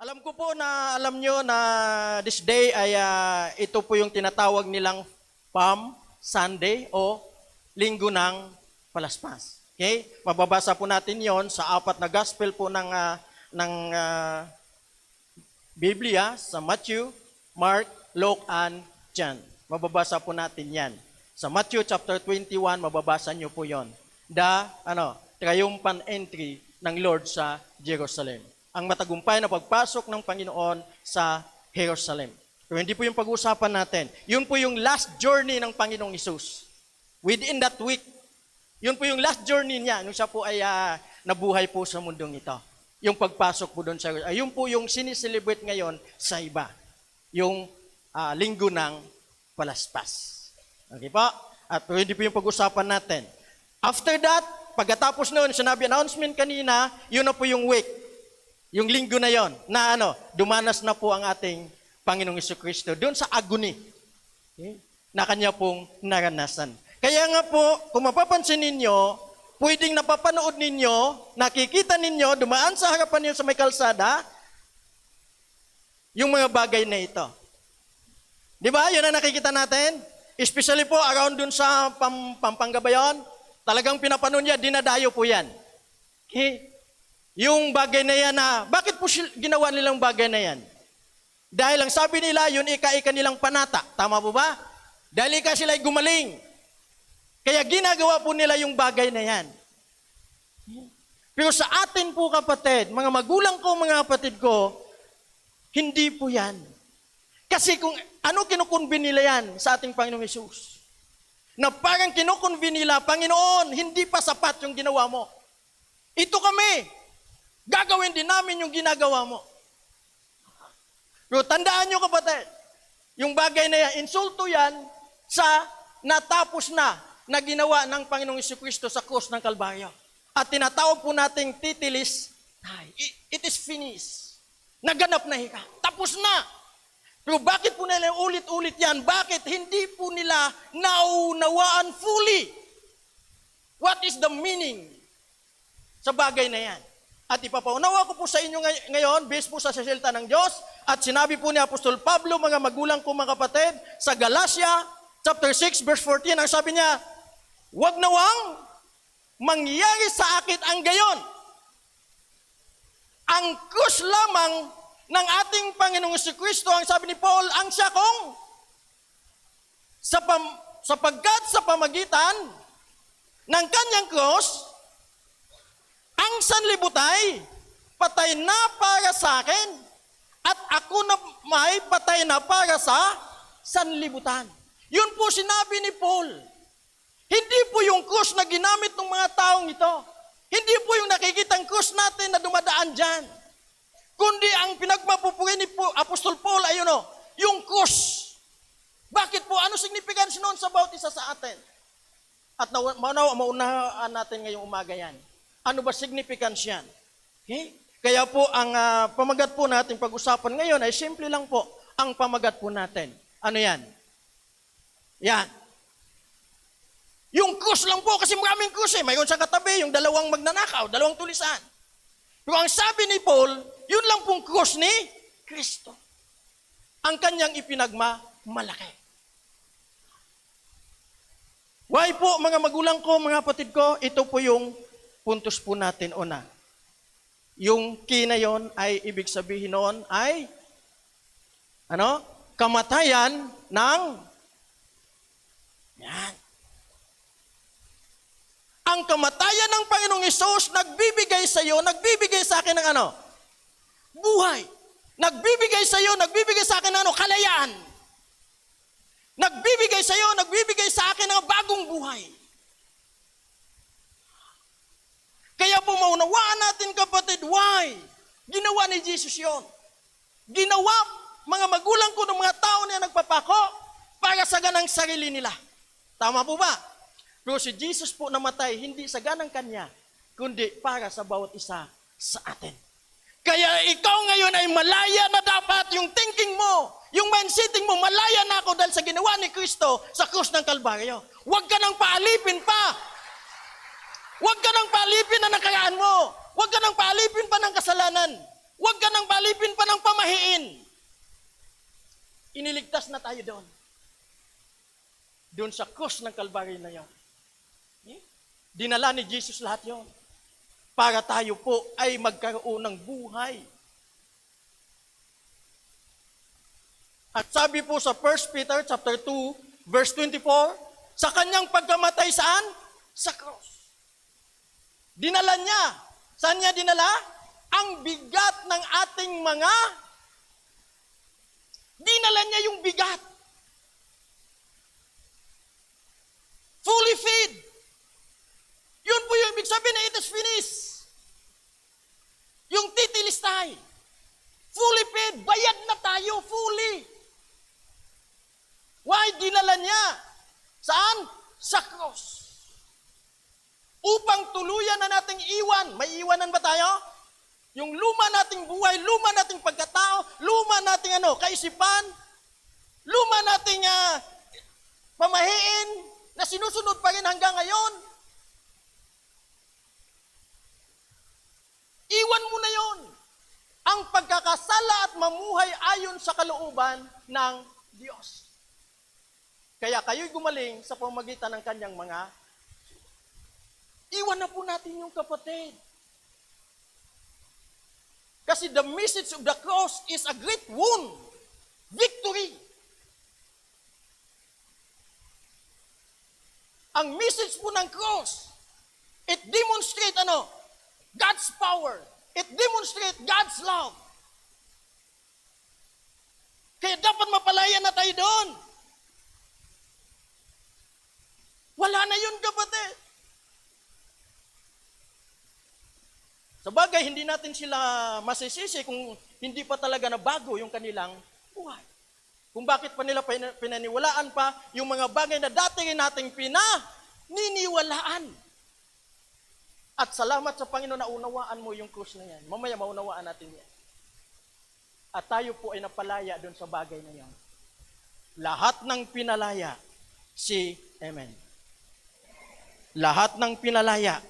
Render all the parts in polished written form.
Alam ko po na alam nyo na this day ay ito po yung tinatawag nilang Palm Sunday o Linggo ng Palaspas. Okay? Mababasa po natin yon sa apat na gospel po ng Biblia sa Matthew, Mark, Luke, and John. Mababasa po natin yan. Sa Matthew chapter 21, mababasa nyo po yon. Triumphant entry ng Lord sa Jerusalem. Ang matagumpay na pagpasok ng Panginoon sa Jerusalem. Pero hindi po yung pag-uusapan natin. Yun po yung last journey ng Panginoong Hesus. Within that week, yun po yung last journey niya nung siya po ay nabuhay po sa mundong ito. Yung pagpasok po doon sa Jerusalem. Yun po yung siniselebrate ngayon sa iba. Yung linggo ng Palaspas. Okay po? At pero hindi po yung pag-usapan natin. After that, pagkatapos noon, sinabi announcement kanina, yun na po yung week. Yung linggo na yon na dumanas na po ang ating Panginoong Jesucristo doon sa agony. Okay? Na kanya pong naranasan. Kaya nga po, kung mapapansin ninyo, pwedeng napapanood ninyo, nakikita ninyo, dumaan sa harapan niyo sa may kalsada, yung mga bagay na ito. Di ba? Yun ang nakikita natin. Especially po around dun sa Pampanga ba yun? Talagang pinapanood niya, dinadayo po yan. Okay? Yung bagay na yan bakit po ginawa nilang bagay na yan? Dahil ang sabi nila, yun ika-ika nilang panata. Tama po ba? Dahil ika sila'y gumaling. Kaya ginagawa po nila yung bagay na yan. Pero sa atin po kapatid, mga magulang ko, mga kapatid ko, hindi po yan. Kasi kung ano kinukonvene nila yan sa ating Panginoong Hesus, na parang kinukonvene nila, Panginoon, hindi pa sapat yung ginawa mo. Ito kami. Gagawin din namin yung ginagawa mo. Pero tandaan nyo kapatid, yung bagay na yan, insulto yan sa natapos na ginawa ng Panginoong Jesucristo sa krus ng Kalbaryo. At tinatawag po nating titilis, it is finished. Naganap na hika. Tapos na. Pero bakit po nila ulit-ulit yan? Bakit hindi po nila naunawaan fully? What is the meaning sa bagay na yan? At ipapaunawa ko po sa inyo ngayon, based po sa salita ng Diyos, at sinabi po ni Apostol Pablo, mga magulang ko mga kapatid, sa Galatia, chapter 6, verse 14, ang sabi niya, huwag nawang mangyari sa akin ang gayon. Ang krus lamang ng ating Panginoong Jesucristo, ang sabi ni Paul, ang siya kong sapagkat sa pamagitan ng kanyang krus, ang sanlibutay, patay na para sa akin, at ako na may patay na para sa sanlibutan. Yun po sinabi ni Paul. Hindi po yung krus na ginamit ng mga taong ito. Hindi po yung nakikitang krus natin na dumadaan dyan. Kundi ang pinagmapupuri ni Apostol Paul ay yung krus. Bakit po? Ano significance noon sa bawat isa sa atin? At maunahan natin ngayong umaga yan. Ano ba significance yan? Okay? Kaya po, ang pamagat po natin pag-usapan ngayon ay simple lang po ang pamagat po natin. Ano yan? Yan. Yung krus lang po, kasi maraming krus eh. Mayroon sa katabi, yung dalawang magnanakaw, dalawang tulisan. Pero ang sabi ni Paul, yun lang pong krus ni Kristo. Ang kanyang ipinagma, malaki. Why po, mga magulang ko, mga kapatid ko, ito po yung puntos po natin una. Yung key na yon ay ibig sabihin noon ay kamatayan ng yan. Ang kamatayan ng Panginoong Hesus nagbibigay sa iyo, nagbibigay sa akin ng buhay. Nagbibigay sa iyo, nagbibigay sa akin ng kalayaan. Nagbibigay sa iyo, nagbibigay sa akin ng bagong buhay. Kaya po maunawaan natin kapatid, why? Ginawa ni Jesus yon. Ginawa mga magulang ko ng mga tao na nagpapako para sa ganang sarili nila. Tama po ba? Pero si Jesus po namatay, hindi sa ganang kanya, kundi para sa bawat isa sa atin. Kaya ikaw ngayon ay malaya na dapat yung thinking mo, yung mindsetting mo, malaya na ako dahil sa ginawa ni Kristo sa krus ng Kalbaryo. Huwag ka nang paalipin pa. Huwag ka nang palipin na nakaraan mo. Huwag ka nang palipin pa ng kasalanan. Huwag ka nang palipin pa ng na tayo doon. Doon sa cross ng Calvary na yon. Dinala ni Jesus lahat yon. Para tayo po ay magkaroon ng buhay. At sabi po sa 1 Peter chapter 2, verse 24, sa kanyang pagkamatay saan? Sa cross. Dinala niya. Saan niya dinala? Ang bigat ng ating mga, dinala niya yung bigat. Fully fed. Yun po yung ibig sabihin na it is finished. Yung titilis tayo. Fully paid. Bayad na tayo. Fully. Why? Dinala niya. Saan? Sa cross. Upang tuluyan na nating iwan. May iwanan ba tayo? Yung luma nating buhay, luma nating pagkatao, luma nating kaisipan, luma nating pamahiin na sinusunod pa rin hanggang ngayon. Iwan mo na yon. Ang pagkakasala at mamuhay ayon sa kalooban ng Diyos. Kaya kayo'y gumaling sa pamamagitan ng kanyang mga, iwan na po natin yung kapatid. Kasi the message of the cross is a great wound. Victory. Ang message po ng cross, it demonstrates God's power. It demonstrates God's love. Kaya dapat mapalaya na tayo doon. Wala na yun, kapatid. Sabagay, hindi natin sila masisisi kung hindi pa talaga nabago yung kanilang buhay. Kung bakit pa nila pinaniwalaan pa yung mga bagay na dati rin nating pinaniniwalaan. At salamat sa Panginoon na unawaan mo yung krus na yan. Mamaya maunawaan natin yan. At tayo po ay napalaya doon sa bagay na yan. Lahat ng pinalaya, Amen. Lahat ng pinalaya,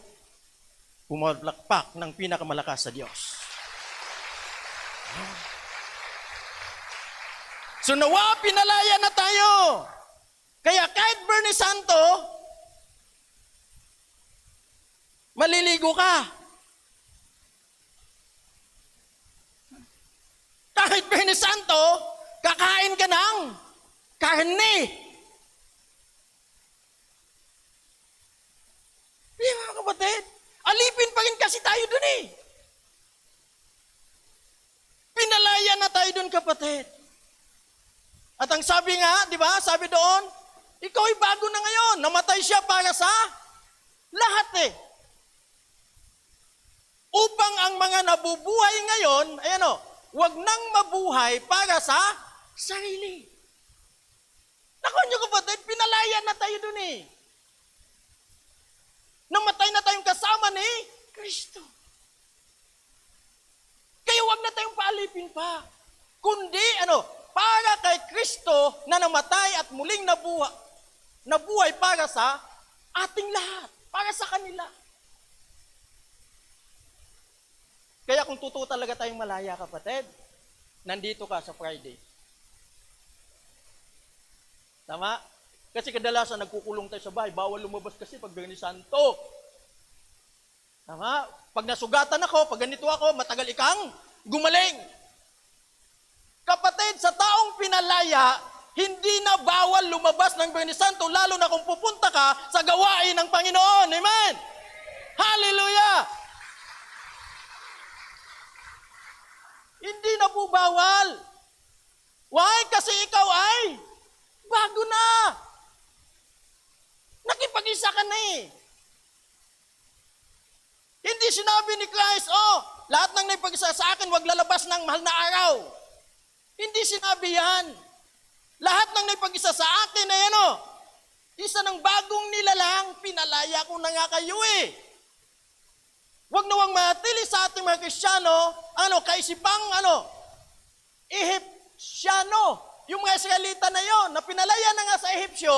pumalakpak ng pinakamalakas sa Diyos. So nawa, pinalaya na tayo. Kaya kahit Bernie Santo, maliligo ka. Kahit Bernie Santo, kakain ka ng karne. Hindi mga kapatid, alipin pa rin kasi tayo dun eh. Pinalaya na tayo dun, kapatid. At ang sabi nga, di ba, sabi doon, ikaw ay bago na ngayon. Namatay siya para sa lahat eh. Upang ang mga nabubuhay ngayon, wag nang mabuhay para sa sarili. Naku nyo, kapatid, pinalaya na tayo dun eh. Namatay na tayong kasama ni Kristo. Kaya wag na tayong paalipin pa. Kundi, para kay Kristo na namatay at muling nabuhay para sa ating lahat. Para sa kanila. Kaya kung totoo talaga tayong malaya, kapatid, nandito ka sa Friday. Tama? Kasi kadalasan nagkukulong tayo sa bahay, bawal lumabas kasi pag Bernie Santo. Tama? Pag nasugatan ako, pag ganito ako, matagal ikang gumaling. Kapatid, sa taong pinalaya, hindi na bawal lumabas ng Bernie Santo, lalo na kung pupunta ka sa gawain ng Panginoon. Amen? Hallelujah! Hindi na po bawal. Why? Kasi ikaw ay bago na. Nakipag-isa ka na eh. Hindi sinabi ni Christ, lahat ng naipag-isa sa akin, wag lalabas ng mahal na araw. Hindi sinabi yan. Lahat ng naipag-isa sa akin ay isa ng bagong nilalang, pinalaya ko na nga kayo eh. Wag na wang matili sa ating mga Kristiyano, kaisipang, Ehipsyano. Yung mga Israelita na yon, na pinalaya na nga sa Ehipsyo,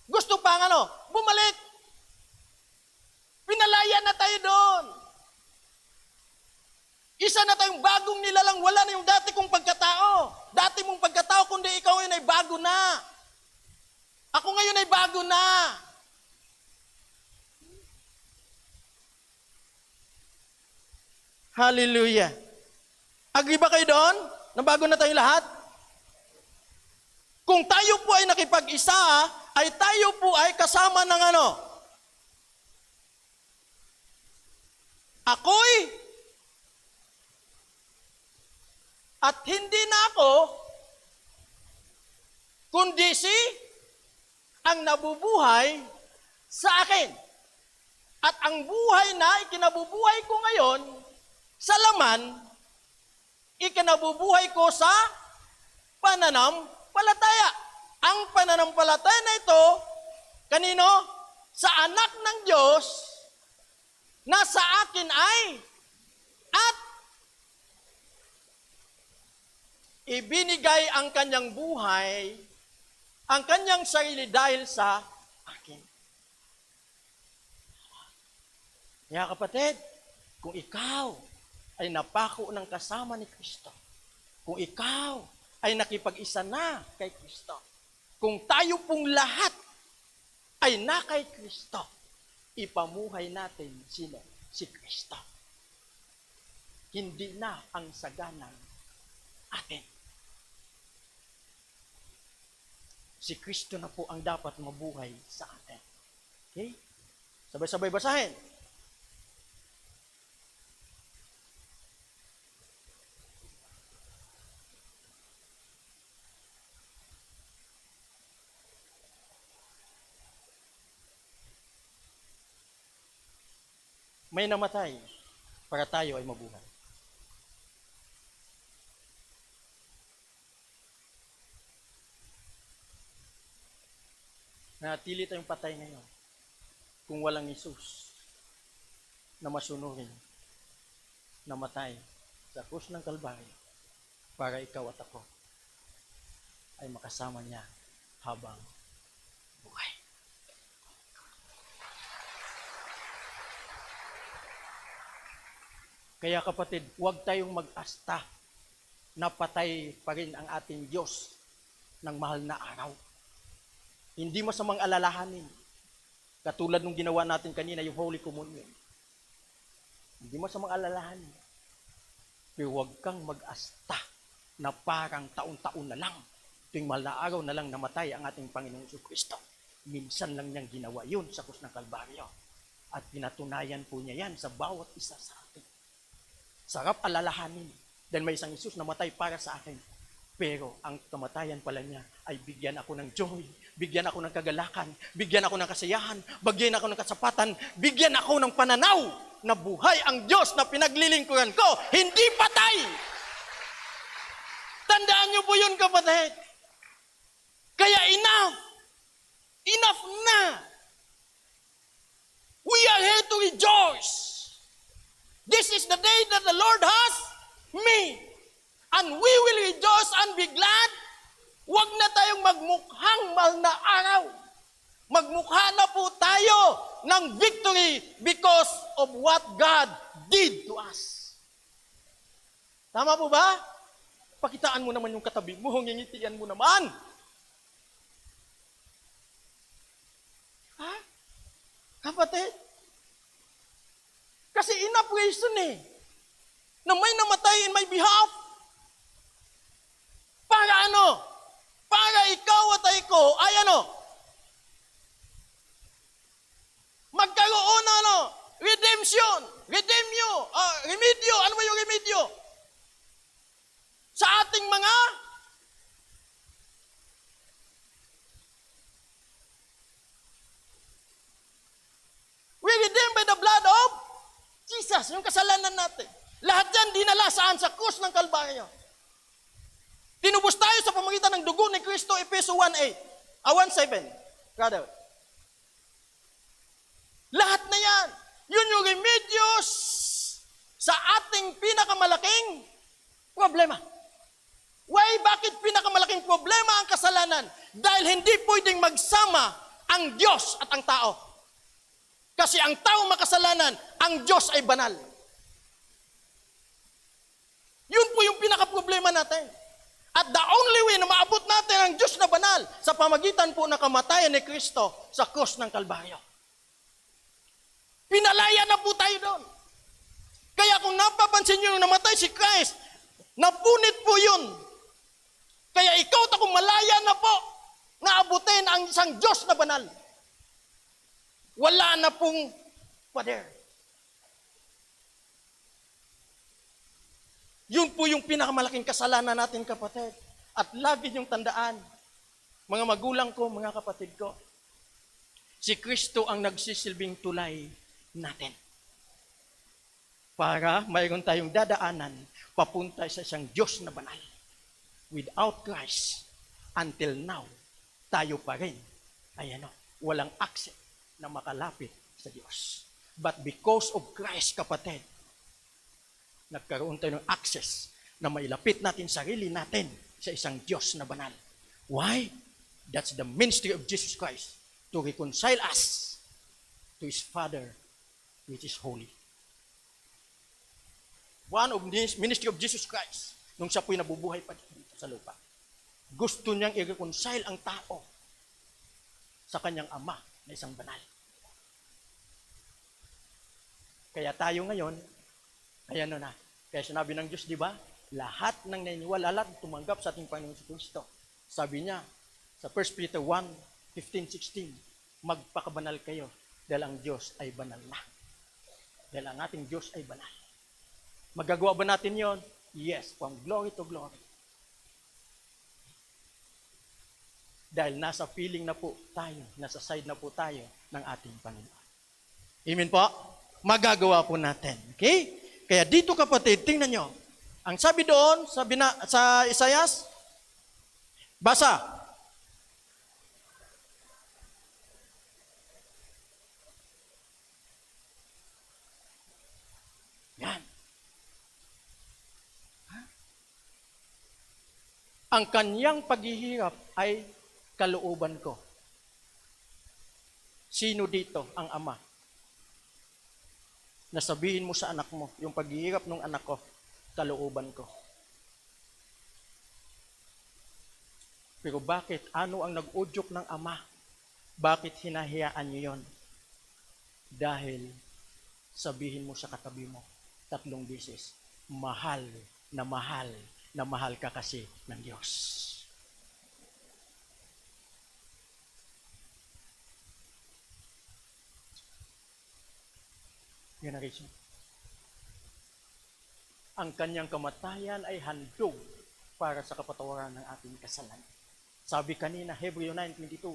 gusto pang bumalik. Pinalaya na tayo doon. Isa na tayong bagong nilalang, wala na yung dati kong pagkatao. Dati mong pagkatao, kundi ikaw yun ay bago bago na. Ako ngayon ay bago na. Hallelujah. Agree ba kayo doon? Na bago na tayong lahat? Kung tayo po ay nakipag-isa, ay tayo po ay kasama ng ano? Ako'y at hindi na ako, kundi si ang nabubuhay sa akin. At ang buhay na ikinabubuhay ko ngayon, sa laman, ikinabubuhay ko sa pananampalataya. Ang pananampalataya na ito, kanino? Sa anak ng Diyos, na sa akin ay, at ibinigay ang kanyang buhay, ang kanyang sarili dahil sa akin. Kaya kapatid, kung ikaw ay napako ng kasama ni Kristo, kung ikaw ay nakipag-isa na kay Kristo, kung tayo pong lahat ay na kay Kristo, ipamuhay natin sino? Si Kristo. Hindi na ang saganang atin. Si Kristo na po ang dapat mabuhay sa atin. Okay? Sabay-sabay basahin. May namatay para tayo ay mabuhay. Natili tayong patay ngayon kung walang Hesus na masunurin, namatay sa krus ng Kalbaryo para ikaw at ako ay makasama niya habang buhay. Kaya kapatid, huwag tayong mag-asta na patay pa rin ang ating Diyos ng mahal na araw. Hindi masamang alalahanin. Katulad nung ginawa natin kanina, yung Holy Communion. Hindi masamang alalahanin. Pero huwag kang mag-asta na parang taon-taon na lang. Tuwing mahal na araw na lang namatay ang ating Panginoong Jesucristo. Minsan lang niyang ginawa yun sa krus ng Kalbaryo. At pinatunayan po niya yan sa bawat isa sa atin. Sarap alalahanin dahil may isang Hesus na matay para sa akin. Pero ang kamatayan pala niya ay bigyan ako ng joy, bigyan ako ng kagalakan, bigyan ako ng kasiyahan, bigyan ako ng kasapatan, bigyan ako ng pananaw na buhay ang Diyos na pinaglilingkuran ko, hindi patay. Tandaan niyo po yun, kapatid. Kaya enough na. We are here to rejoice. This is the day that the Lord has made. And we will rejoice and be glad. Huwag na tayong magmukhang mahal na araw. Magmukha na po tayo ng victory because of what God did to us. Tama po ba? Pakitaan mo naman yung katabi mo, ngingitian mo naman. Ha? Kapatid? Kasi enough reason na may namatay in my behalf. Para ano? Para ikaw at ako ay ano? Magkaroon na ano? Redemption. Remedyo. Ano ba yung remedyo? Sa ating mga we redeemed by the blood of Jesus, yung kasalanan natin. Lahat yan dinala saan? Sa krus ng Kalbaryo. Tinubos tayo sa pamagitan ng dugo ni Kristo, Efeso 1:8. 1:7. Brother. Lahat na yan. Yun yung remedios sa ating pinakamalaking problema. Why? Bakit pinakamalaking problema ang kasalanan? Dahil hindi pwedeng magsama ang Diyos at ang tao. Kasi ang tao makasalanan, ang Diyos ay banal. Yun po yung pinaka-problema natin. At the only way na maabot natin ang Diyos na banal sa pamagitan po ng kamatayan ni Kristo sa krus ng Kalbaryo. Pinalaya na po tayo doon. Kaya kung napapansin nyo yung namatay si Christ, napunit po yun. Kaya ikaw at ako malaya na po na abutin ang isang Diyos na banal. Wala na pong pader. Yun po yung pinakamalaking kasalanan natin, kapatid. At lagi niyong tandaan, mga magulang ko, mga kapatid ko, si Kristo ang nagsisilbing tulay natin. Para mayroon tayong dadaanan papunta sa isang Diyos na banal. Without Christ, until now, tayo pa rin ay walang access na makalapit sa Diyos. But because of Christ, kapatid, nagkaroon tayo ng access na mailapit natin sarili natin sa isang Diyos na banal. Why? That's the ministry of Jesus Christ to reconcile us to His Father which is holy. One of the ministry of Jesus Christ, nung siya po'y nabubuhay pa dito sa lupa, gusto niyang i-reconcile ang tao sa kanyang Ama na isang banal. Kaya tayo ngayon, kaya sinabi ng Diyos, di ba? Lahat ng naniniwala, lahat tumanggap sa ating Panginoon si Kristo. Sabi niya, sa 1 Peter 1:15-16, magpakabanal kayo dahil ang Diyos ay banal na. Dahil ang ating Diyos ay banal. Magagawa ba natin yon? Yes, from glory to glory. Dahil nasa feeling na po tayo, nasa side na po tayo ng ating Panginoon. Amen po? Magagawa po natin. Okay? Kaya dito, kapatid, tingnan nyo. Ang sabi doon, sa Isaias, basa. Yan. Ang kanyang paghihirap ay kalooban ko. Sino dito ang ama? Nasabihin mo sa anak mo, yung paghihirap ng anak ko, kalooban ko. Pero bakit? Ano ang nag-udyok ng ama? Bakit hinahayaan niyo yon? Dahil sabihin mo sa katabi mo 3 beses, mahal na mahal na mahal ka kasi ng Diyos. Yan ang reason. Ang kanyang kamatayan ay handog para sa kapatawaran ng ating kasalanan. Sabi kanina, Hebreo 9:22.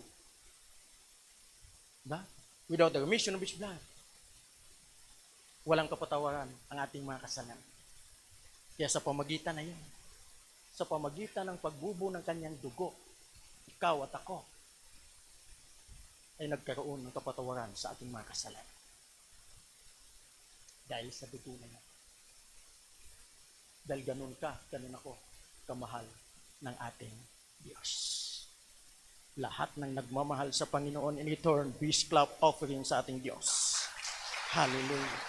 Diba? Without the remission of His blood, walang kapatawaran ang ating mga kasalanan. Kaya sa pamagitan na yun, sa pamagitan ng pagbubo ng kanyang dugo, ikaw at ako ay nagkaroon ng kapatawaran sa ating mga kasalanan. Dahil sa dugo na yan. Dahil ganun ka, ganun ako, kamahal ng ating Diyos. Lahat ng nagmamahal sa Panginoon in return, peace clap offering sa ating Diyos. Hallelujah.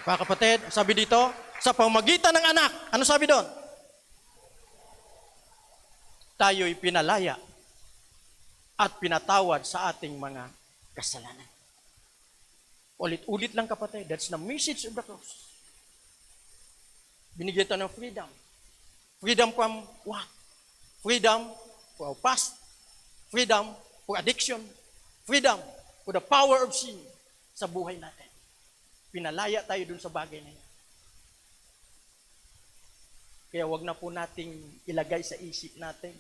Mga kapatid, sabi dito, sa pamagitan ng anak, ano sabi doon? Tayo'y pinalaya at pinatawad sa ating mga kasalanan. Ulit-ulit lang, kapatid. That's the message of the cross. Binigyan tayo ng freedom. Freedom from what? Freedom for our past. Freedom for addiction. Freedom for the power of sin sa buhay natin. Pinalaya tayo dun sa bagay na yan. Kaya wag na po nating ilagay sa isip natin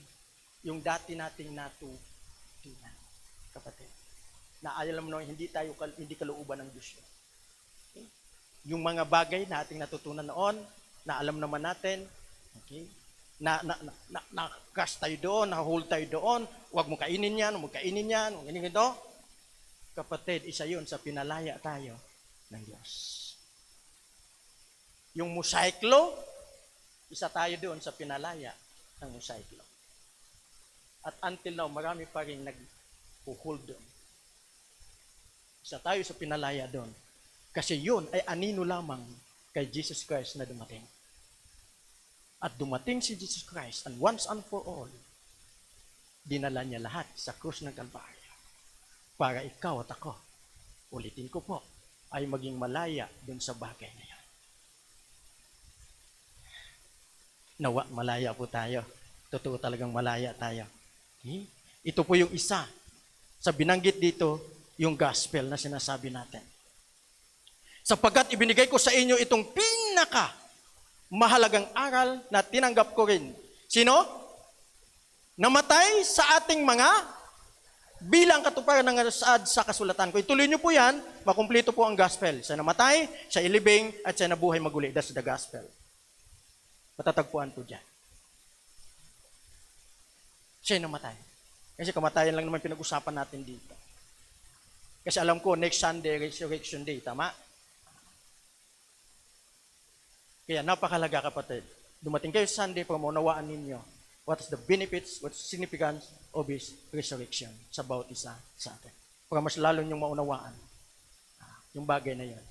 yung dati nating natutunan, kapatid. Na alam mo hindi kalooban ng Diyos. Okay? Yung mga bagay na ating natutunan noon, na alam naman natin, okay? Na crush tayo doon, na hold tayo doon, huwag mo kainin yan, huwag kainin yan, huwag ganyan ito. Kapatid, isa yun sa pinalaya tayo ng Diyos. Yung Mosaic Law, isa tayo doon sa pinalaya ng Mosaic Law. At until now, marami pa rin nag-hold doon. Isa tayo sa pinalaya doon. Kasi yun ay anino lamang kay Jesus Christ na dumating. At dumating si Jesus Christ and once and for all, dinala niya lahat sa krus ng Kalbaryo para ikaw at ako, ulitin ko po, ay maging malaya dun sa bagay na yan. Nawa, malaya po tayo. Totoo talagang malaya tayo. Okay? Ito po yung isa sa binanggit dito, yung gospel na sinasabi natin. Sapagkat ibinigay ko sa inyo itong mahalagang aral na tinanggap ko rin. Sino? Namatay sa ating mga bilang katuparan ng saad sa kasulatan ko. Ituloy niyo po yan, makumpleto po ang gospel. Siya namatay, siya ilibing, at siya nabuhay maguli. That's the gospel. Matatagpuan po dyan. Siya namatay. Kasi kamatayan lang naman pinag-usapan natin dito. Kasi alam ko, next Sunday, Resurrection Day, tama? Kaya napakalaga kapatid. Dumating kayo Sunday para maunawaan ninyo what is the benefits, what is the significance of His resurrection sa bawat isa sa atin. Para mas lalo niyong maunawaan yung bagay na yan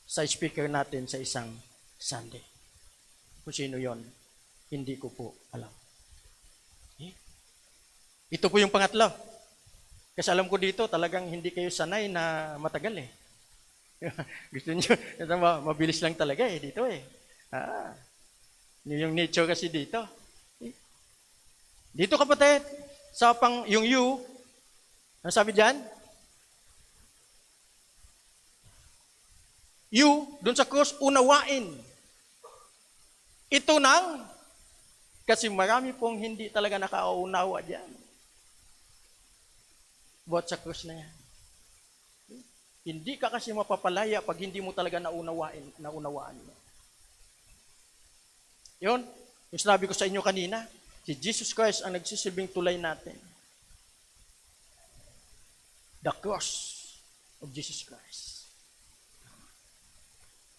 sa speaker natin sa isang Sunday. Kung sino yon, hindi ko po alam. Ito po yung pangatlo. Kasi alam ko dito, talagang hindi kayo sanay na matagal eh. Gusto niyo, mabilis lang talaga eh, dito eh. Yung nature kasi dito. Dito kapatid, sa yung you, ano sabi dyan? You, dun sa cross, unawain. Ito nang, kasi marami pong hindi talaga nakaunawa dyan. Buat sa cross na yan. Hindi ka kasi mapapalaya pag hindi mo talaga naunawaan mo. Yun, yung sinabi ko sa inyo kanina, si Jesus Christ ang nagsisilbing tulay natin. The cross of Jesus Christ.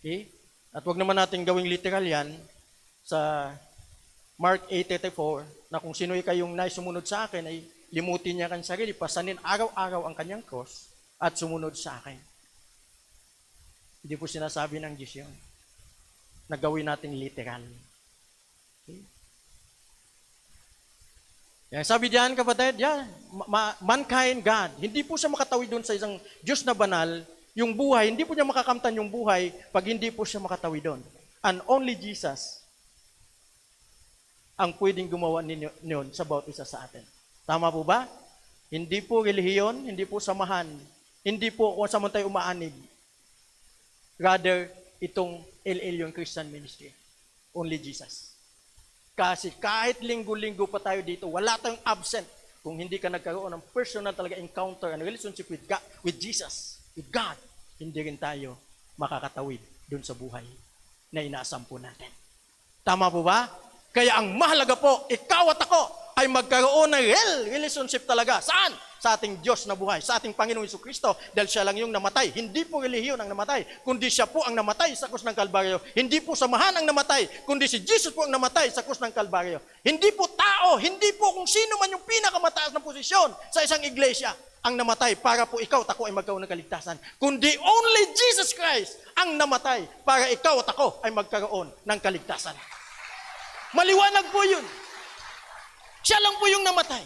Okay? At wag naman natin gawing literal yan sa Mark 8:34 na kung sino kayong naisumunod sa akin ay limutin niya kanyang sarili, pasanin araw-araw ang kanyang cross at sumunod sa akin. Hindi po sinasabi ng Diyos yun. Nagawin natin literal. Okay? Yan, sabi diyan kapatid, yan, mankind, God, hindi po siya makatawid doon sa isang Diyos na banal, yung buhay, hindi po niya makakamtan yung buhay pag hindi po siya makatawid doon. And only Jesus ang pwedeng gumawa niyon sa bawat isa sa atin. Tama po ba? Hindi po relihiyon, hindi po samahan, hindi po kung saan tayo umaanig. Rather, itong LL yung Christian ministry. Only Jesus. Kasi kahit linggo-linggo pa tayo dito, wala tayong absent kung hindi ka nagkaroon ng personal talaga encounter and relationship with God, with Jesus, with God. Hindi rin tayo makakatawid dun sa buhay na inaasampo natin. Tama po ba? Kaya ang mahalaga po, ikaw at ako, ay magkaroon ng real relationship talaga. Saan? Sa ating Diyos na buhay, sa ating Panginoong Jesucristo, dahil siya lang yung namatay. Hindi po relihiyon ang namatay, kundi siya po ang namatay sa krus ng Kalbaryo. Hindi po samahan ang namatay, kundi si Jesus po ang namatay sa krus ng Kalbaryo. Hindi po tao, hindi po kung sino man yung pinakamataas na posisyon sa isang iglesia ang namatay para po ikaw at ako ay magkaroon ng kaligtasan. Kundi only Jesus Christ ang namatay para ikaw at ako ay magkaroon ng kaligtasan. Maliwanag po yun. Siya lang po yung namatay.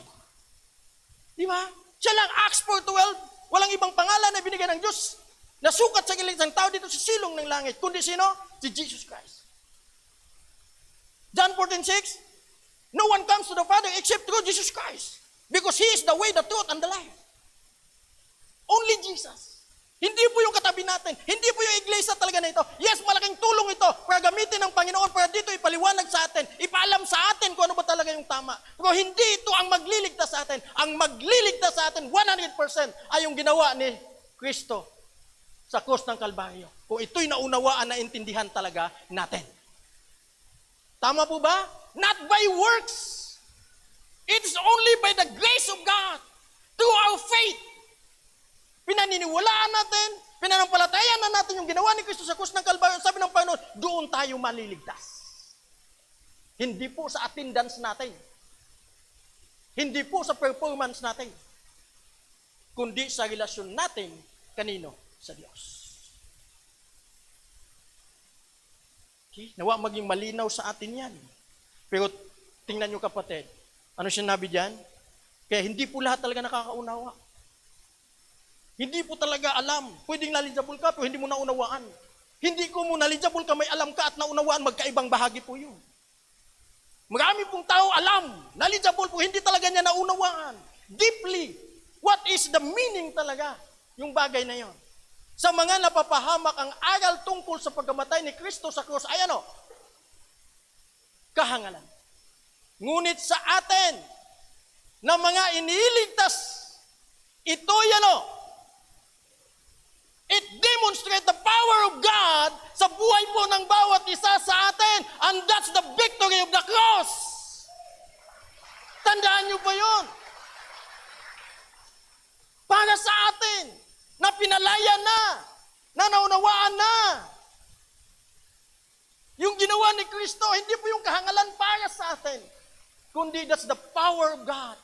Di ba? Siya lang, Acts 4:12, walang ibang pangalan na binigay ng Diyos na sukat sa isang tao dito sa silong ng langit. Kundi sino? Si Jesus Christ. John 14:6, no one comes to the Father except through Jesus Christ. Because He is the way, the truth, and the life. Only Jesus. Hindi po yung katabi natin. Hindi po yung iglesia talaga na ito. Yes, malaking tulong ito para gamitin ng Panginoon para dito ipaliwanag sa atin, ipaalam sa atin kung ano ba talaga yung tama. Pero hindi ito ang magliligtas sa atin. Ang magliligtas sa atin 100% ay yung ginawa ni Kristo sa krus ng Kalbaryo. Kung ito'y naunawaan na intindihan talaga natin. Tama po ba? Not by works. It's only by the grace of God through our faith. Pinaniniwalaan natin, pinanampalatayan na natin yung ginawa ni Kristo sa krus ng Kalbaryo. Sabi ng Panginoon, doon tayo maliligtas. Hindi po sa attendance natin. Hindi po sa performance natin. Kundi sa relasyon natin kanino? Sa Diyos. Okay? Nawa maging malinaw sa atin yan. Pero tingnan nyo kapatid, ano sinabi diyan? Kaya hindi po lahat talaga nakakaunawa. Hindi po talaga alam. Pwedeng knowledgeable ka, pero hindi mo naunawaan. Hindi ko mo knowledgeable ka, may alam ka at naunawaan, magkaibang bahagi po yun. Marami pong tao alam, knowledgeable po, hindi talaga niya naunawaan. Deeply, what is the meaning talaga? Yung bagay na yon. Sa mga napapahamak ang aral tungkol sa pagkamatay ni Kristo sa krus, ay ano? Kahangalan. Ngunit sa atin, na mga iniligtas, ito yan o, it demonstrates the power of God sa buhay po ng bawat isa sa atin. And that's the victory of the cross. Tandaan niyo pa yun. Para sa atin, na pinalaya na naunawaan na. Yung ginawa ni Kristo, hindi po yung kahangalan para sa atin, kundi that's the power of God.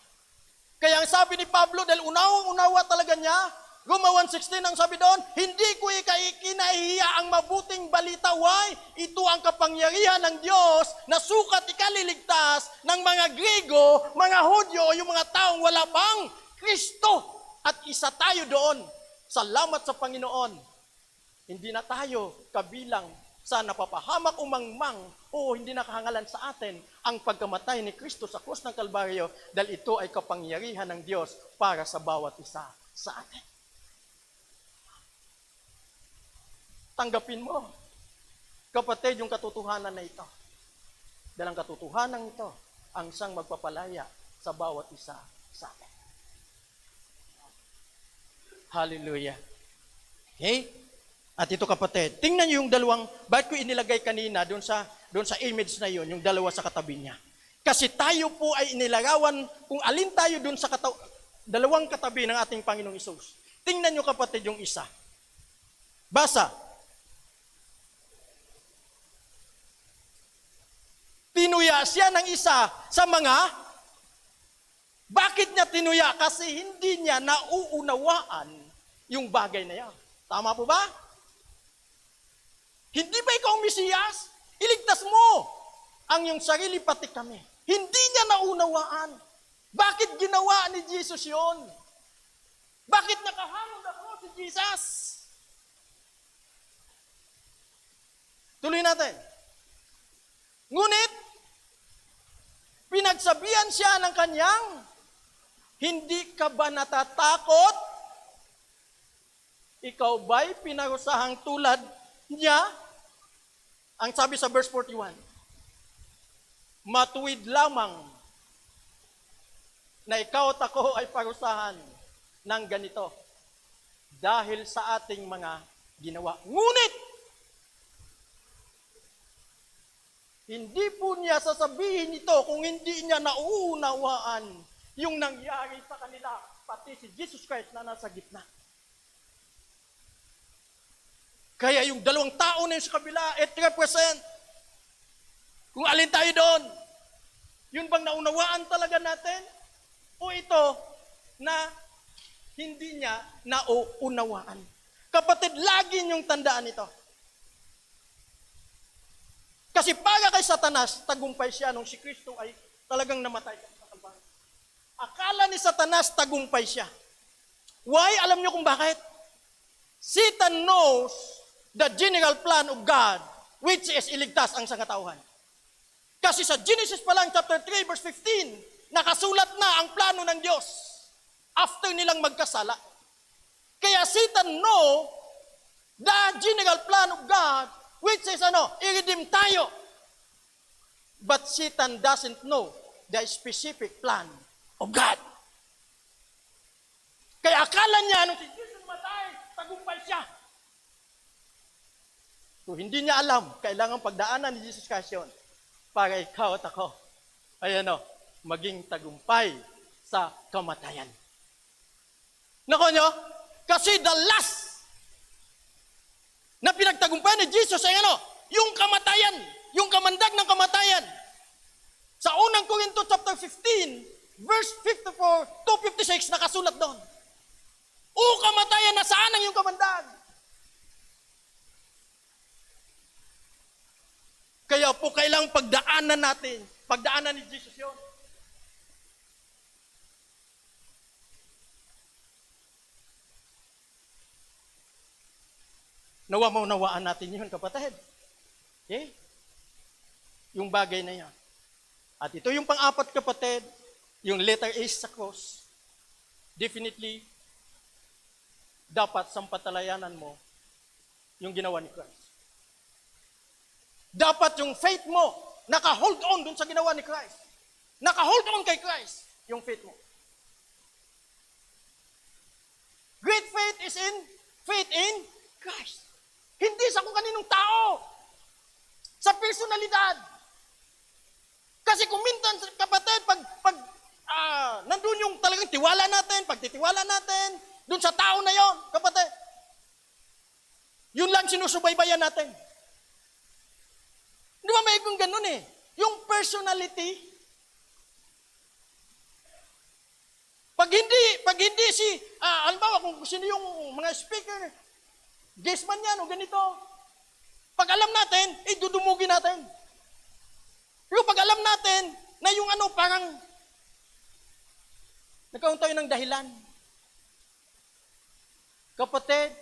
Kaya ang sabi ni Pablo, dahil unawang-unawa talaga niya, Roma 1:16 ang sabi doon, hindi ko ikinahihiya ang mabuting balita. Why? Ito ang kapangyarihan ng Diyos na sukat ikaliligtas ng mga Griego, mga Hudyo, yung mga taong wala pang Kristo. At isa tayo doon. Salamat sa Panginoon. Hindi na tayo kabilang sa napapahamak umangmang o hindi nakahangalan sa atin ang pagkamatay ni Kristo sa krus ng Kalbaryo dahil ito ay kapangyarihan ng Diyos para sa bawat isa sa atin. Tanggapin mo, kapatid, yung katotohanan na ito. Dahil ang katotohanan ito ang siyang magpapalaya sa bawat isa sa atin. Hallelujah. Okay? At ito kapatid, tingnan niyo yung dalawang, bakit ko inilagay kanina doon sa image na yun, yung dalawa sa katabi niya. Kasi tayo po ay inilarawan kung alin tayo doon sa dalawang katabi ng ating Panginoong Hesus. Tingnan niyo kapatid yung isa. Basa. Tinuya siya ng isa sa mga, bakit niya tinuya? Kasi hindi niya nauunawaan yung bagay na yan. Tama po ba? Hindi ba ikaw ang Mesiyas? Iligtas mo ang iyong sarili pati kami. Hindi niya naunawaan. Bakit ginawa ni Jesus yon? Bakit nakahangod ako si Jesus? Tuloy natin. Ngunit, pinagsabihan siya ng kanyang, hindi ka ba natatakot? Ikaw ba'y pinarusahang tulad niya? Ang sabi sa verse 41, matuwid lamang na ikaw at ako ay parusahan ng ganito dahil sa ating mga ginawa. Ngunit, hindi po niya sasabihin ito kung hindi niya nauunawaan yung nangyari sa kanila, pati si Jesus Christ na nasa gitna. Kaya yung dalawang tao na yung sa kabila, it represent kung alin tayo doon. Yun bang naunawaan talaga natin? O ito na hindi niya nauunawaan? Kapatid, lagi niyong tandaan ito. Kasi para kay Satanas, tagumpay siya nung si Kristo ay talagang namatay sa Kalbaryo. Akala ni Satanas, tagumpay siya. Why? Alam niyo kung bakit? Satan knows the general plan of God, which is iligtas ang sangkatauhan. Kasi sa Genesis pa lang, chapter 3, verse 15, nakasulat na ang plano ng Diyos after nilang magkasala. Kaya Satan know the general plan of God, which is i-redeem tayo. But Satan doesn't know the specific plan of God. Kaya akala niya, nung si Jesus matay, tagumpay siya. Kung hindi niya alam, kailangan pagdaanan ni Jesus Christ yun para ikaw at ako ay maging tagumpay sa kamatayan. Nako nyo, kasi the last na pinagtagumpayan ni Jesus ay yung kamatayan, yung kamandag ng kamatayan. Sa unang Korinto chapter 15, verse 54 to 56, nakasulat doon. O kamatayan, nasaan ang iyong kamandag? Kaya po kailangang pagdaanan natin. Pagdaanan ni Jesus yun. Nawa-maunawaan natin yun, kapatid. Okay? Yung bagay na yan. At ito yung pang-apat, kapatid, yung letter A sa cross. Definitely, dapat sampatalayanan mo yung ginawa ni Christ. Dapat yung faith mo, naka-hold on dun sa ginawa ni Christ. Naka-hold on kay Christ, yung faith mo. Great faith is in faith in Christ. Hindi sa kung kaninong tao. Sa personalidad. Kasi kung minsan, kapatid, pag nandun yung talagang tiwala natin, pagtitiwala natin, dun sa tao na yon, kapatid, yun lang sinusubaybayan natin. Di ba may kung ganun eh? Yung personality, pag hindi halimbawa kung sino yung mga speaker, guest man yan o ganito, pag alam natin, dudumugin natin. Pero pag alam natin na yung parang nagkaroon tayo ng dahilan. Kapatid,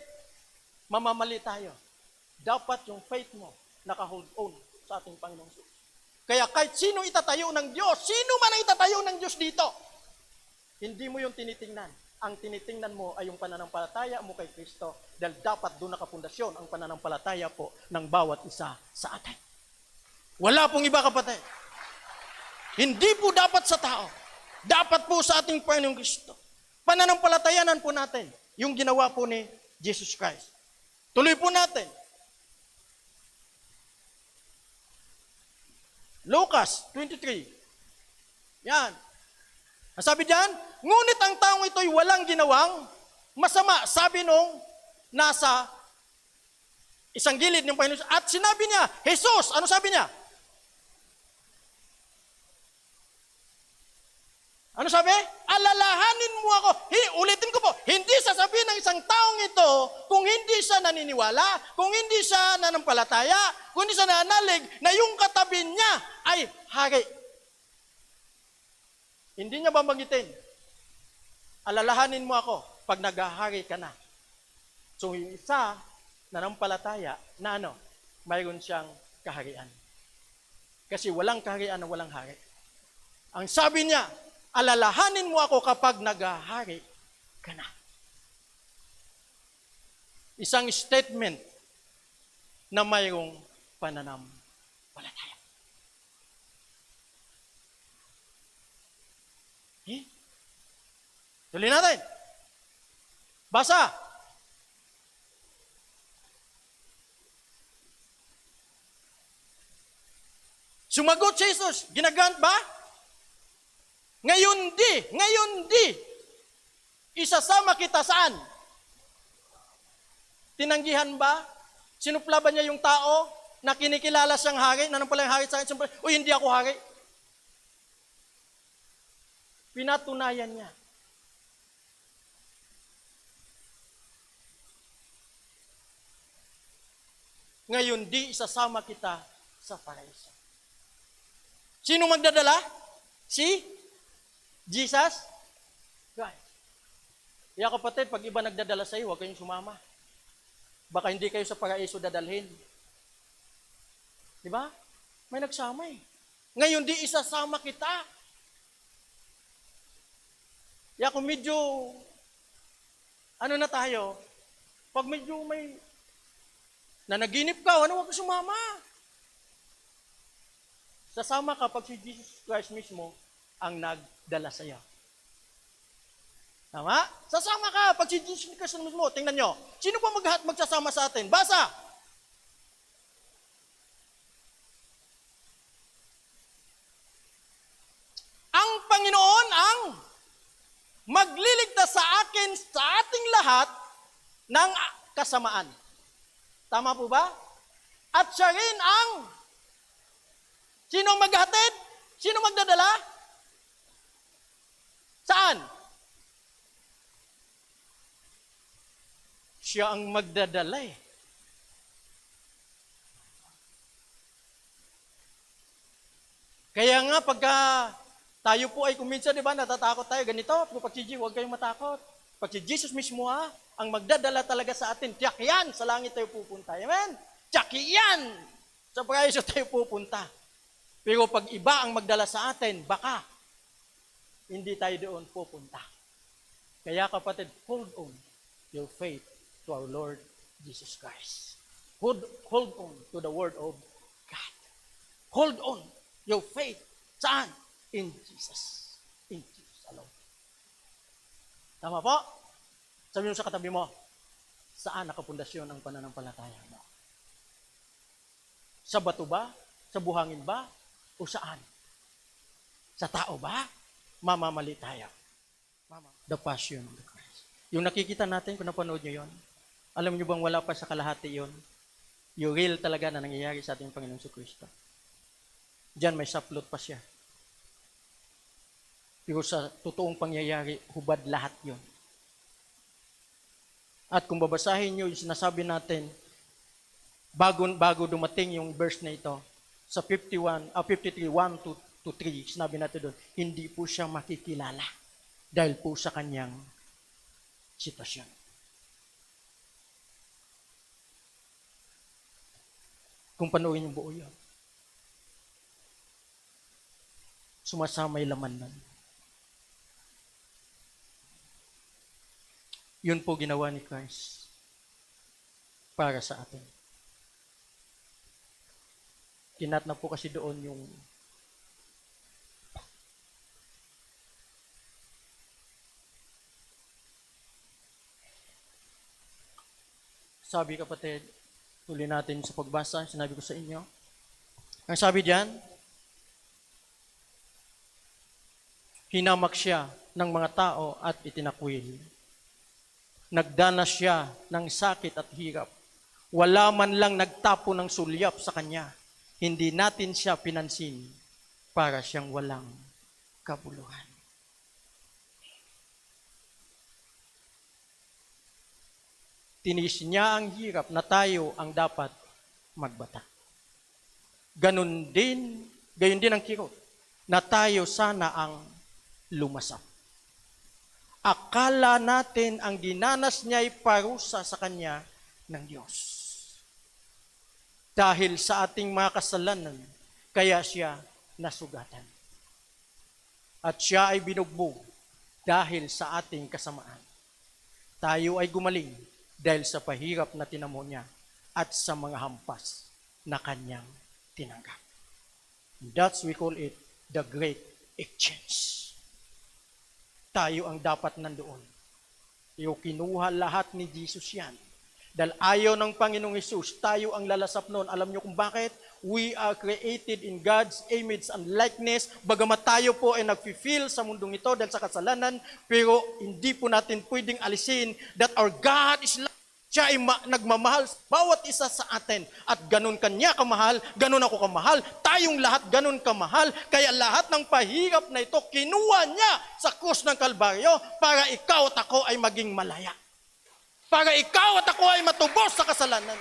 mamamali tayo. Dapat yung faith mo naka-hold on sa ating Panginoong Jesus. Kaya kahit sino itatayo ng Diyos, sino man ang itatayo ng Diyos dito, hindi mo yung tinitingnan. Ang tinitingnan mo ay yung pananampalataya mo kay Kristo dahil dapat doon nakapundasyon ang pananampalataya po ng bawat isa sa atin. Wala pong iba, kapatid. Hindi po dapat sa tao. Dapat po sa ating Panginoong Kristo. Pananampalatayanan po natin yung ginawa po ni Jesus Christ. Tuloy po natin. Lucas 23. Yan. Ang sabi diyan, ngunit ang taong ito'y walang ginawang masama. Sabi nung nasa isang gilid ng Panginoon. At sinabi niya, Jesus, ano sabi niya? Ano sabi? Alalahanin mo ako. Ulitin ko po, hindi sasabihin ng isang taong ito kung hindi siya naniniwala, kung hindi siya nanampalataya, kung hindi siya nanalig, na yung katabi niya ay hari. Hindi niya bambagitin. Alalahanin mo ako pag naghahari ka na. So yung isa, nanampalataya, na mayroon siyang kaharian. Kasi walang kaharian na walang hari. Ang sabi niya, alalahanin mo ako kapag naghahari ka na. Isang statement na mayroong pananampalataya. Tuloy natin. Basa. Sumagot si Jesus, ginagrant ba? Ngayon di, isasama kita saan? Tinanggihan ba? Sinupla ba niya yung tao na kinikilala siyang hari? Nanong pala yung hari sa akin? Hindi ako hari. Pinatunayan niya. Ngayon di, isasama kita sa paraiso. Sino magdadala? Si Jesus? Guys. Kaya kapatid, pag iba nagdadala sa iyo, huwag kayong sumama. Baka hindi kayo sa paraiso dadalhin. Di ba? May nagsama eh. Ngayon di isasama kita. Kaya kung medyo, na tayo, pag medyo may nanaginip ka, huwag ka sumama. Sasama ka pag si Jesus Christ mismo ang nagdala sa iyo. Tama? Sasama ka pag si Jesus Christ mismo. Tingnan nyo. Sino pa magsasama sa atin? Basa! Ang Panginoon ang magliligtas sa akin, sa ating lahat, ng kasamaan. Tama po ba? At siya rin ang sino maghatid? Sino magdadala? Saan? Siya ang magdadala eh. Kaya nga pagka tayo po ay kuminsan, di ba, natatakot tayo, ganito, pag si Jesus, huwag kayong matakot. Pag si Jesus mismo ang magdadala talaga sa atin, tiyak yan, sa langit tayo pupunta. Amen? Tiyak yan! Sa paraiso tayo pupunta. Pero pag iba ang magdala sa atin, baka hindi tayo doon pupunta. Kaya kapatid, hold on your faith to our Lord Jesus Christ. Hold on to the Word of God. Hold on your faith. Saan? In Jesus. In Jesus alone. Tama po? Sabi mo sa katabi mo, saan nakapundasyon ang pananampalataya mo? Sa bato ba? Sa buhangin ba? O saan? Sa tao ba? Mamamali tayo. The Passion of the Christ. Yung nakikita natin, kung napanood nyo yun, alam nyo bang wala pa sa kalahati yun? Yung real talaga na nangyayari sa ating Panginoon sa Kristo. Diyan may saplot pa siya. Pero sa totoong pangyayari, hubad lahat yun. At kung babasahin nyo yung sinasabi natin, bago dumating yung verse na ito, sa 53, 1 to 3, sinabi natin doon, hindi po siya makikilala dahil po sa kanyang sitwasyon. Kung panoorin yung buo yun, sumasama yung laman nun. Yun po ginawa ni Christ para sa atin. Kinat na po kasi doon yung sabi, kapatid, tuloy natin sa pagbasa, sinabi ko sa inyo. Ang sabi diyan, hinamak siya ng mga tao at itinakwil. Nagdanas siya ng sakit at hirap. Wala man lang nagtapo ng sulyap sa kanya. Hindi natin siya pinansin para siyang walang kabuluhan. Tinis niya ang hirap na tayo ang dapat magbata. Gayon din ang kirot na tayo sana ang lumasap. Akala natin ang dinanas niya ay parusa sa kanya ng Diyos. Dahil sa ating mga kasalanan, kaya siya nasugatan. At siya ay binugbog dahil sa ating kasamaan. Tayo ay gumaling dahil sa pahirap na tinamo niya at sa mga hampas na kanyang tinanggap. That's we call it the great exchange. Tayo ang dapat nandoon. Yung kinuha lahat ni Jesus yan. Dahil ayaw ng Panginoong Hesus, tayo ang lalasap noon. Alam niyo kung bakit? We are created in God's image and likeness. Bagamat tayo po ay nag-fulfill sa mundong ito dahil sa kasalanan, pero hindi po natin pwedeng alisin that our God is love. Siya ay nagmamahal sa bawat isa sa atin. At ganun kanya kamahal, ganun ako kamahal. Tayong lahat ganun kamahal. Kaya lahat ng pahirap na ito, kinuha niya sa krus ng Kalbaryo para ikaw at ako ay maging malaya. Para ikaw at ako ay matubos sa kasalanan.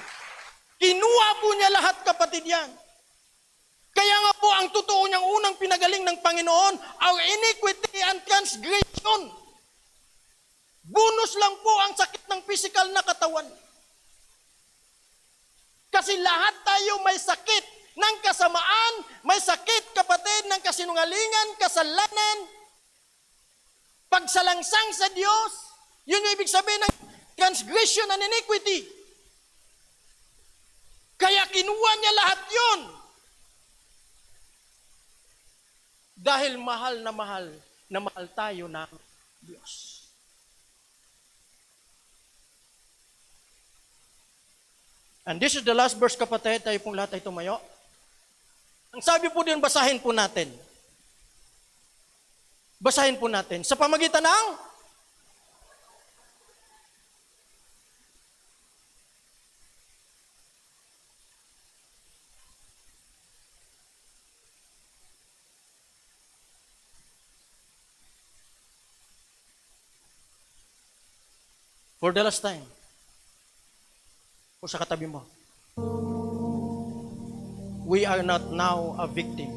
Kinuha po niya lahat, kapatid yan. Kaya nga po, ang totoo niyang unang pinagaling ng Panginoon, our iniquity and transgression. Bonus lang po ang sakit ng physical na katawan. Kasi lahat tayo may sakit ng kasamaan, may sakit, kapatid, ng kasinungalingan, kasalanan, pagsalangsang sa Diyos. Yun yung ibig sabihin ng transgression and iniquity. Kaya kinuha niya lahat yun. Dahil mahal na mahal tayo ng Diyos. And this is the last verse, kapatid. Tayo pong lahat ay tumayo. Ang sabi po din, basahin po natin. Basahin po natin. Sa pamagitan ng for the last time. O sa katabi mo. We are not now a victim.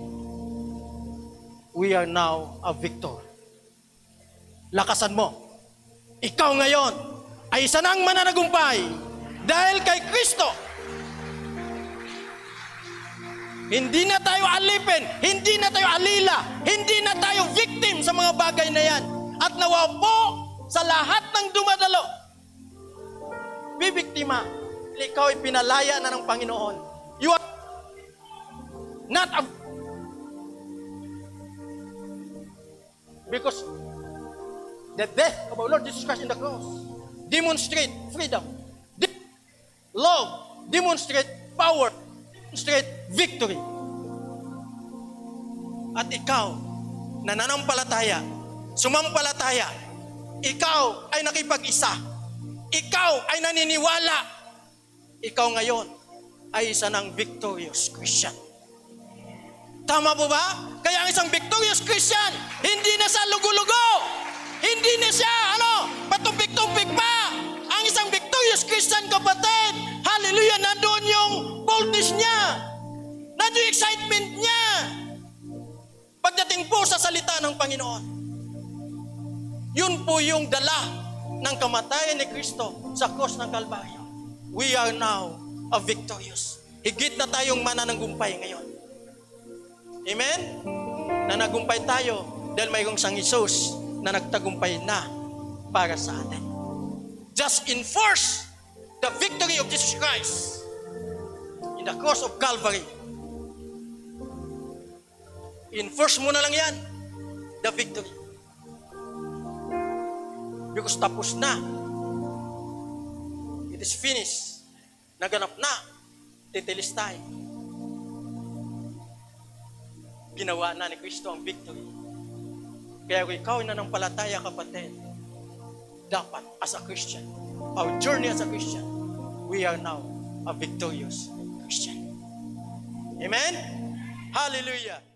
we are now a victor. Lakasan mo. Ikaw ngayon ay isa ng mananagumpay dahil kay Kristo. Hindi na tayo alipin, hindi na tayo alila, hindi na tayo victim sa mga bagay na yan. At nawa po sa lahat ng dumadalo, bibiktima, ikaw ay pinalaya na ng Panginoon. You are not a... Because the death of our Lord Jesus Christ in the cross demonstrate freedom, love, demonstrate power, demonstrate victory. At ikaw, nananampalataya, sumampalataya, ikaw ay nakipag-isa, ikaw ay naniniwala, ikaw ngayon ay isa ng victorious Christian. Tama po ba? Kaya ang isang victorious Christian, hindi na sa lugo-lugo, hindi na siya, patumpik-tumpik pa. Ang isang victorious Christian, kapatid, hallelujah, nandoon yung boldness niya, nandoon yung excitement niya. Pagdating po sa salita ng Panginoon, yun po yung dala ng kamatayan ni Kristo sa cross ng Kalbaryo. We are now a victorious. Higit na tayong mananagumpay ngayon. Amen? Nanagumpay tayo dahil mayroong sang Isus na nagtagumpay na para sa atin. Just enforce the victory of Jesus Christ in the cross of Calvary. Enforce mo na lang yan, the victory. Because tapos na. It is finished. Naganap na. Tetelestai. Ginawa na ni Kristo ang victory. Kaya kung ikaw ay nanampalataya, kapatid, dapat as a Christian, our journey as a Christian, we are now a victorious Christian. Amen? Hallelujah!